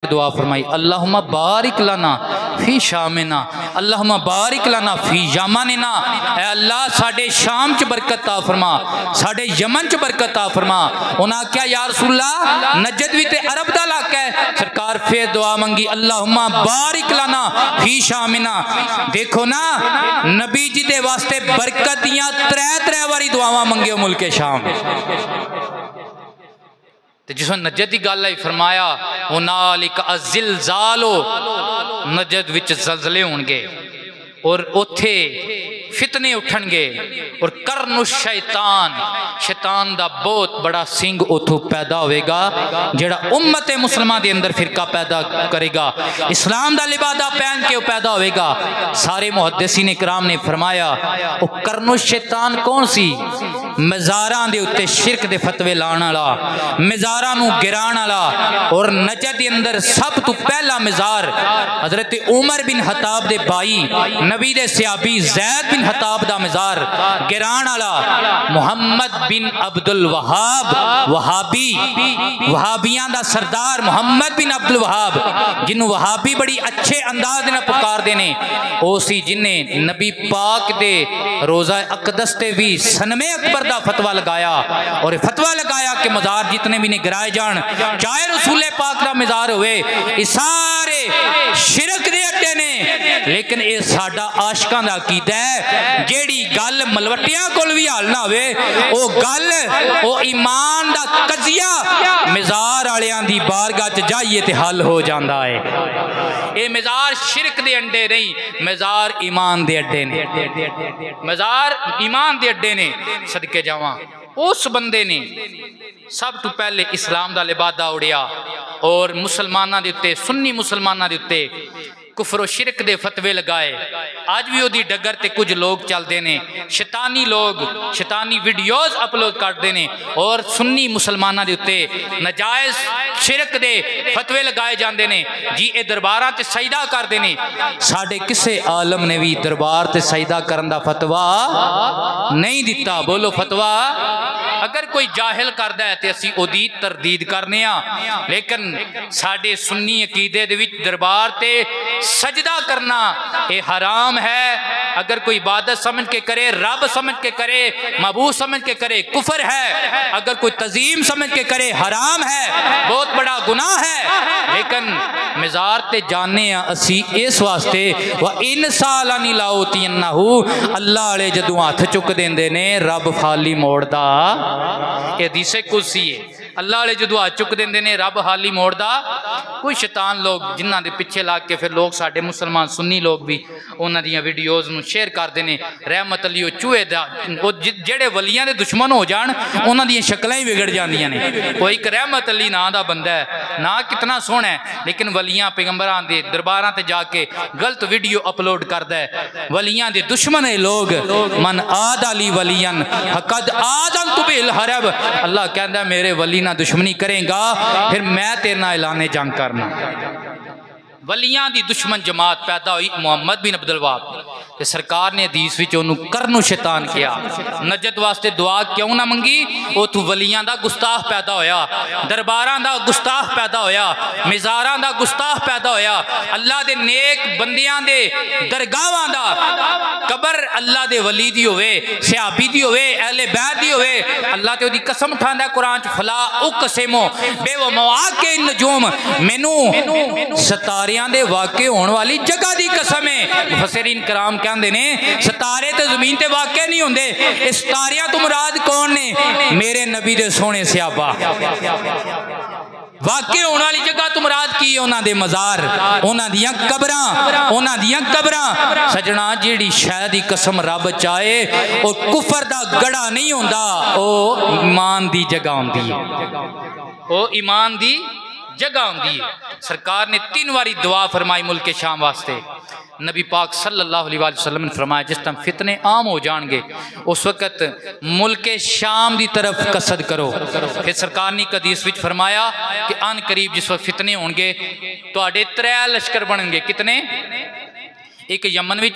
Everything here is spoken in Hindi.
दुआ फरमाई, अल्लाहुम्मा बारिक लना फी शामिना, अल्लाहुम्मा बारिक लना फी यमनिना। ऐ अल्लाह साडे शाम च बरकत ता फरमा, साडे यमन च बरकत ता फरमा। उन्हें आख्या या रसूलल्लाह नजद भी ते अरब दा इलाका है। सरकार फिर दुआ मंगी, अल्लाहुम्मा बारिक लना फी शामिना। देखो ना नबी जी दे वास्ते बरकत दियां त्रै बारी दुआवां मंगियो मुल्के शाम। तो जिस नजद की गल आई फरमाया हुनालिक अज़िलज़ालो, नजद विच ज़लज़ले होणगे और उथे फितने उठणगे और करनु शैतान, शैतान दा बहुत बड़ा सिंह उथों पैदा होएगा जेड़ा उम्मत मुसलमान दे अंदर फिरका पैदा करेगा, इस्लाम दा लिबादा पहन के पैदा होएगा। सारे मुहद्दिसीन इकराम ने फरमाया वो करनु शैतान कौन सी? मज़ारां दे उत्ते शिरक दे फतवे लाण वाला, मज़ारां नूं गिराण वाला। और नजद दे अंदर सब तो पहला मज़ार हज़रत उमर बिन खत्ताब दे भाई नबी दे सहाबी ज़ैद बिन खत्ताब दा मज़ार गिराण वाला मुहम्मद बिन अब्दुल वहाब, वहाबी, वहाबियां दा सरदार मुहम्मद बिन अब्दुल वहाब, जिन्हों वहाबी बड़ी अच्छे अंदाज नाल पुकारदे ने, ओ सी जिन्हें नबी पाक दे रोज़ा अक़दस ते भी सनमे अकबर दा फतवा लगाया और फतवा लगाया कि मज़ार जितने भी ने गिराए जान, चाहे रसूले पाक दा मज़ार होवे, ये सारे शिरक दे अड्डे ने। लेकिन ये साडा आशिकां दा अकीदा है, जेड़ी गल मलवटियां कोल भी हल ना होवे ओ गल ओ ईमान दा कजिया मज़ार वालियां दी बारगाह च जाइए ते हल हो जांदा है। ये मज़ार शिरक दे अड्डे नहीं, मज़ार ईमान दे अड्डे ने, मज़ार ईमान दे अड्डे ने। सदके जावां उस बंदे ने सब तो पहले इस्लाम दा लिबादा उड़िया और मुसलमाना दे उत्ते, सुन्नी मुसलमाना दे उत्ते कुफर शिरक दे फतवे लगाए। आज भी ओदी डगर ते कुछ लोग चलते ने, शैतानी लोग शैतानी वीडियोज अपलोड करते हैं और सुन्नी मुसलमाना दे उत्ते नजायज़ शिरक दे फतवे लगाए जाते हैं जी। ये दरबारां ते सजदा करते हैं। साडे किसे आलम ने भी दरबार ते सजदा करन दा फतवा नहीं दिता। बोलो फतवा। अगर कोई जाहिल करदा है तो असी ओदी तरदीद करने आ, लेकिन साडे सुन्नी अकीदे दे विच दरबार ते सजदा करना ये हराम है। अगर कोई इबादत समझ के करे, रब समझ के करे, मबूद समझ के करे, कुफर है। अगर कोई तजीम समझ के करे, हराम है, बहुत बड़ा गुनाह है। लेकिन मज़ार ते जाने असी इस वास्ते व इन साला नहीं लाओती अन्नाहू, अल्लाह वाले जदों हथ चुक देंदे ने रब खाली मोड़दा। ये हदीसे कुदसी है, अल्लाह वाले जदों हाथ चुक देंदे ने रब हाली मोड़दा। कोई शैतान लोग जिन्हां दे पिछे लग के फिर लोग साडे मुसलमान सुन्नी लोग भी उन्हां दियां वीडियोज़ नूं शेयर करदे ने। रहमत अली चूहे दा जेड़े वलियां दे दुश्मन हो जान उन्हां दियां शक्लां ही बिगड़ जांदियां ने। कोई एक रहमत अली नां दा बंदा है, ना कितना सोहना है, लेकिन वलियां पैगंबरां दे दरबारां ते जाके गलत वीडियो अपलोड करदा है। वलियां दे दुश्मन है लोग। मन आद अली वलियन हकद आदन तु बिल हरब। अल्लाह कहंदा मेरे वली ना दुश्मनी करेगा फिर मैं तेरे नाल ऐलाने जंग करना। वलियां दी दुश्मन जमात पैदा हुई मुहम्मद बिन अब्दुल वहाब ते सरकार ने हदीस विच ओनू करनु शैतान किया। नजत वास्ते दुआ क्यों ना मंगी? उथू वलियां दा गुस्ताख पैदा होया, दरबारां दा गुस्ताख पैदा होया, मज़ारां दा गुस्ताख पैदा होया। अल्लाह दे नेक बंदियां दे दरगाहां दा कबर अल्लाह दे वली दी होवे, सहाबी दी होवे, अहले बैत दी होवे। अल्लाह ते ओदी कसम उठांदा कुरान च, फला उकसिमु बिमवाक़ि नजूम, मैनू सितारियां दे वाक़े होने वाली जगह दी कसम है। मुफस्सिरीन कराम कहंदे ने सितारे ते जमीन ते वाक़े नहीं होंदे। इस सितारियां तो मुराद कौन ने? मेरे नबी दे सोहने सहाबा। वाक़े होने वाली जगह तो मुराद की? उन्हां दे मज़ार, उन्हां दियां कबरां, उन्हां दियां कबरां। सजना जेड़ी शै दी कसम रब चाहे और कुफर दा गड़ा नहीं होंदा, ओ ईमान दी जगह होंदी है, ओ ईमान दी जगह होंदी है। सरकार ने 3 बारी दुआ फरमाई मुल्क शाम वास्ते। नबी पाक सल्लल्लाहु अलैहि वसल्लम ने फरमाया जिस टाइम फितने आम हो जाएंगे उस वक़्त मुल्क शाम की तरफ कसद करो। फिर सरकार ने हदीस विच फरमाया कि अन करीब जिस वक्त फितने होंगे तो 3 लश्कर बनणगे। कितने? एक यमन विच